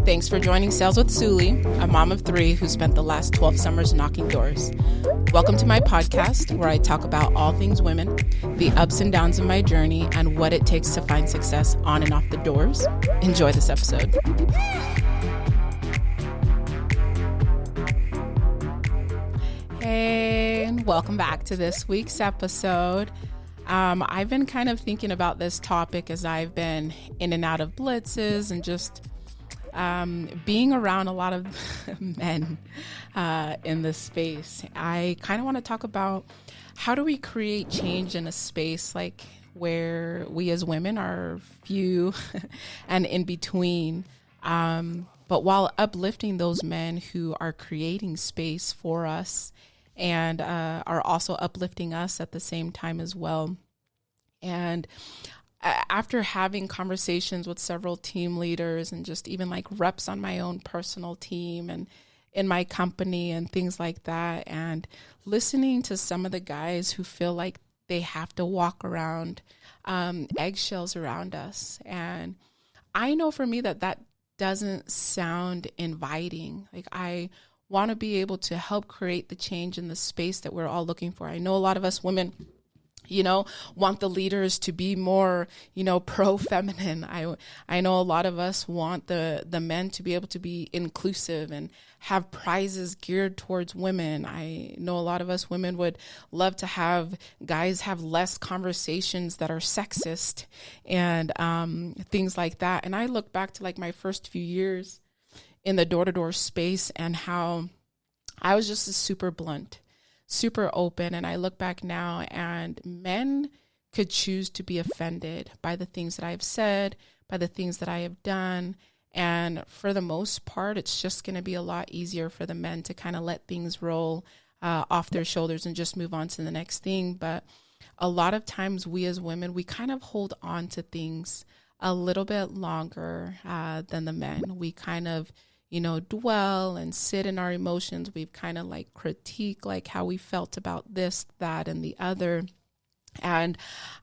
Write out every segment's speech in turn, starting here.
Thanks for joining Sales with Suli, a mom of three who spent the last 12 summers knocking doors. Welcome to my podcast where I talk about all things women, the ups and downs of my journey, and what it takes to find success on and off the doors. Enjoy this episode. Hey, and welcome back to this week's episode. I've been kind of thinking about this topic as I've been in and out of blitzes and just being around a lot of men in this space. I kind of want to talk about how do we create change in a space like where we as women are few and in between, but while uplifting those men who are creating space for us and are also uplifting us at the same time as well. And after having conversations with several team leaders and just even like reps on my own personal team and in my company and things like that, and listening to some of the guys who feel like they have to walk around eggshells around us. And I know for me that doesn't sound inviting. Like, I want to be able to help create the change in the space that we're all looking for. I know a lot of us women, want the leaders to be more, pro-feminine. I know a lot of us want the men to be able to be inclusive and have prizes geared towards women. I know a lot of us women would love to have guys have less conversations that are sexist and things like that. And I look back to like my first few years in the door-to-door space and how I was just super blunt, super open. And I look back now and men could choose to be offended by the things that I've said, by the things that I have done. And for the most part, it's just going to be a lot easier for the men to kind of let things roll off their shoulders and just move on to the next thing. But a lot of times we as women, we kind of hold on to things a little bit longer than the men. We kind of dwell and sit in our emotions. We've kind of like critique like how we felt about this, that, and the other. And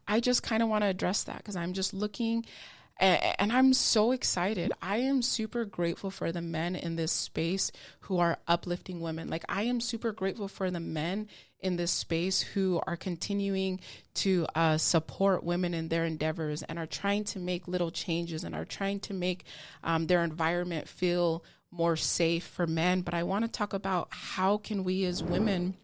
I just kind of want to address that because I'm just looking and I'm so excited. I am super grateful for the men in this space who are uplifting women. Like, I am super grateful for the men in this space who are continuing to support women in their endeavors and are trying to make little changes and are trying to make their environment feel more safe for men. But I want to talk about how can we as women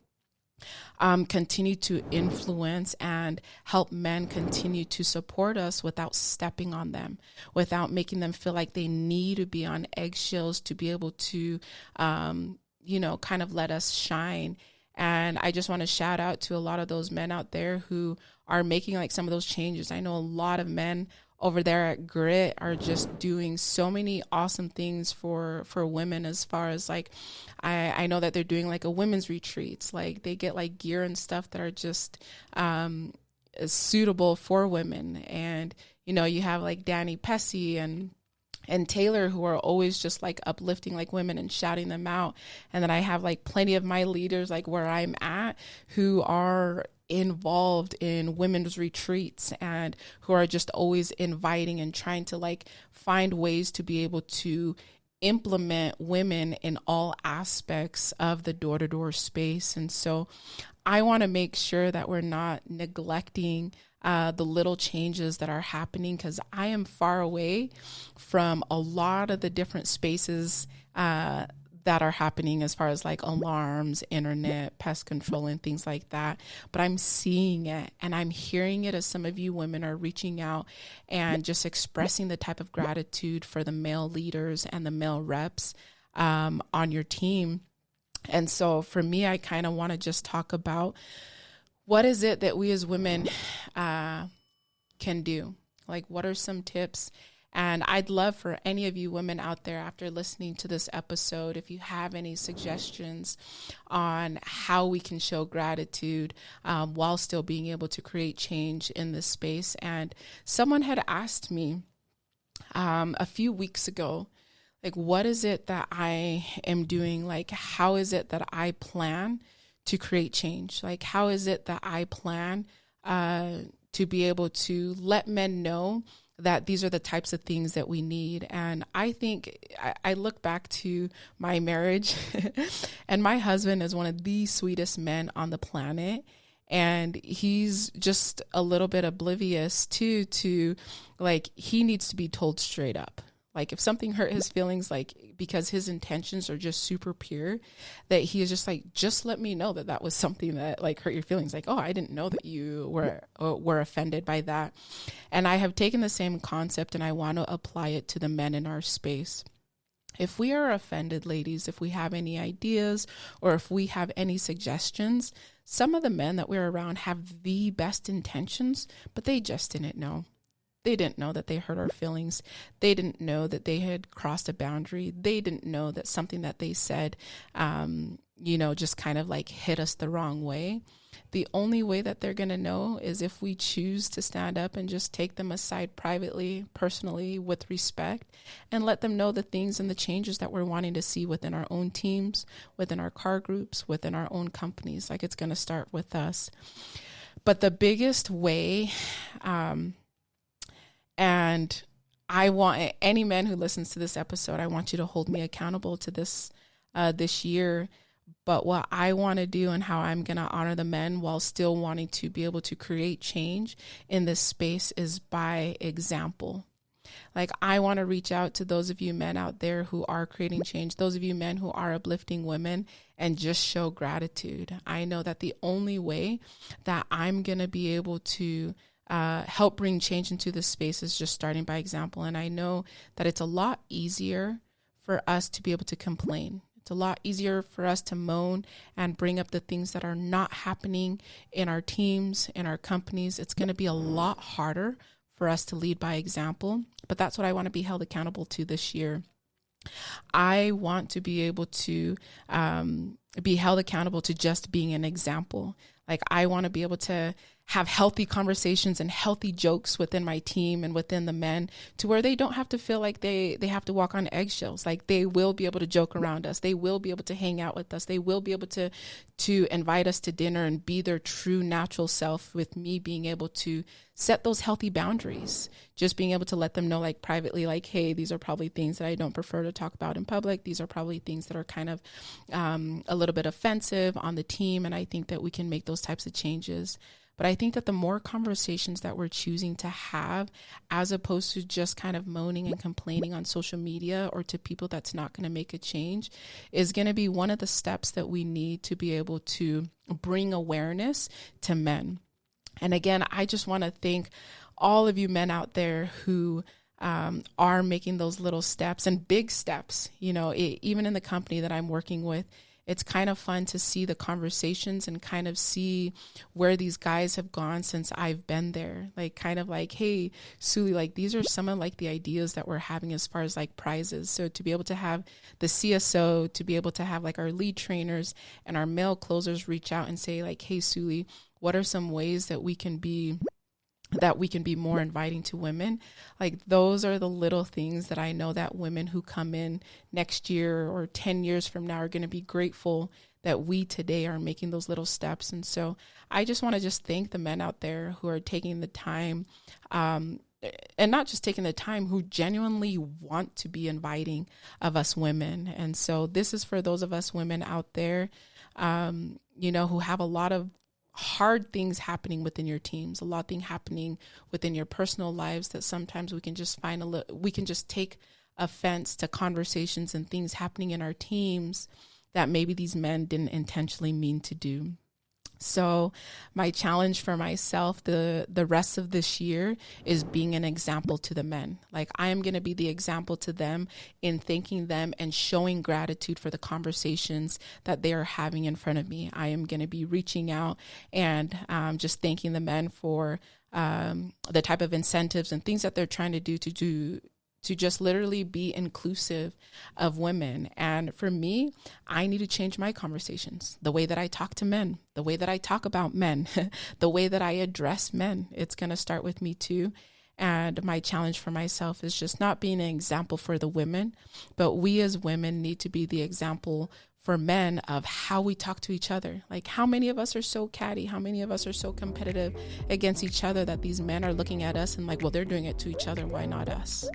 continue to influence and help men continue to support us without stepping on them, without making them feel like they need to be on eggshells to be able to, kind of let us shine. And I just want to shout out to a lot of those men out there who are making like some of those changes. I know a lot of men over there at Grit are just doing so many awesome things for women, as far as like, I know that they're doing like a women's retreats. Like, they get like gear and stuff that are just suitable for women. And, you have like Danny Pessy and Taylor, who are always just like uplifting like women and shouting them out. And then I have like plenty of my leaders, like where I'm at, who are involved in women's retreats and who are just always inviting and trying to like find ways to be able to implement women in all aspects of the door-to-door space. And so I want to make sure that we're not neglecting the little changes that are happening, because I am far away from a lot of the different spaces that are happening as far as like alarms, internet, pest control, and things like that. But I'm seeing it and I'm hearing it as some of you women are reaching out and just expressing the type of gratitude for the male leaders and the male reps on your team. And so for me, I kind of want to just talk about what is it that we as women can do? Like, what are some tips? And I'd love for any of you women out there, after listening to this episode, if you have any suggestions on how we can show gratitude while still being able to create change in this space. And someone had asked me a few weeks ago, like, what is it that I am doing? Like, how is it that I plan to create change? Like, how is it that I plan to be able to let men know that these are the types of things that we need. And I think I look back to my marriage and my husband is one of the sweetest men on the planet. And he's just a little bit oblivious too, to like, he needs to be told straight up. Like if something hurt his feelings, like because his intentions are just super pure, that he is just like, just let me know that that was something that like hurt your feelings. Like, oh, I didn't know that you were offended by that. And I have taken the same concept and I want to apply it to the men in our space. If we are offended, ladies, if we have any ideas or if we have any suggestions, some of the men that we're around have the best intentions, but they just didn't know. They didn't know that they hurt our feelings. They didn't know that they had crossed a boundary. They didn't know that something that they said, just kind of like hit us the wrong way. The only way that they're going to know is if we choose to stand up and just take them aside privately, personally, with respect, and let them know the things and the changes that we're wanting to see within our own teams, within our car groups, within our own companies. Like it's going to start with us. But the biggest way, and I want any man who listens to this episode, I want you to hold me accountable to this year. But what I want to do and how I'm going to honor the men while still wanting to be able to create change in this space is by example. Like I want to reach out to those of you men out there who are creating change, those of you men who are uplifting women, and just show gratitude. I know that the only way that I'm going to be able to help bring change into this space is just starting by example. And I know that it's a lot easier for us to be able to complain. It's a lot easier for us to moan and bring up the things that are not happening in our teams, in our companies. It's going to be a lot harder for us to lead by example, but that's what I want to be held accountable to this year. I want to be able to be held accountable to just being an example. Like I want to be able to have healthy conversations and healthy jokes within my team and within the men to where they don't have to feel like they have to walk on eggshells. Like they will be able to joke around us. They will be able to hang out with us. They will be able to invite us to dinner and be their true natural self, with me being able to set those healthy boundaries, just being able to let them know like privately, like, hey, these are probably things that I don't prefer to talk about in public. These are probably things that are kind of a little bit offensive on the team. And I think that we can make those types of changes. But I think that the more conversations that we're choosing to have, as opposed to just kind of moaning and complaining on social media or to people that's not going to make a change, is going to be one of the steps that we need to be able to bring awareness to men. And again, I just want to thank all of you men out there who are making those little steps and big steps. Even in the company that I'm working with, it's kind of fun to see the conversations and kind of see where these guys have gone since I've been there. Like kind of like, hey, Suli, like these are some of like the ideas that we're having as far as like prizes. So to be able to have the CSO, to be able to have like our lead trainers and our male closers reach out and say like, hey, Suli, what are some ways that we can be more inviting to women? Like those are the little things that I know that women who come in next year or 10 years from now are going to be grateful that we today are making those little steps. And so I just want to just thank the men out there who are taking the time, and not just taking the time, who genuinely want to be inviting of us women. And so this is for those of us women out there, who have a lot of hard things happening within your teams, a lot of things happening within your personal lives that sometimes we can just we can just take offense to conversations and things happening in our teams that maybe these men didn't intentionally mean to do. So my challenge for myself, the rest of this year, is being an example to the men. Like I am going to be the example to them in thanking them and showing gratitude for the conversations that they are having in front of me. I am going to be reaching out and just thanking the men for the type of incentives and things that they're trying to do to just literally be inclusive of women. And for me, I need to change my conversations, the way that I talk to men, the way that I talk about men, the way that I address men. It's going to start with me too. And my challenge for myself is just not being an example for the women, but we as women need to be the example for men of how we talk to each other. Like, how many of us are so catty? How many of us are so competitive against each other that these men are looking at us and like, well, they're doing it to each other. Why not us?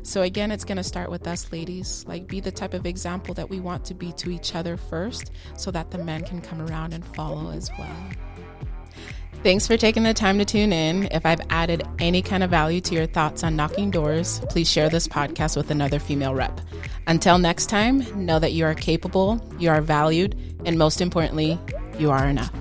So again, it's going to start with us, ladies. Like, be the type of example that we want to be to each other first, so that the men can come around and follow as well. Thanks for taking the time to tune in. If I've added any kind of value to your thoughts on knocking doors, please share this podcast with another female rep. Until next time, know that you are capable, you are valued, and most importantly, you are enough.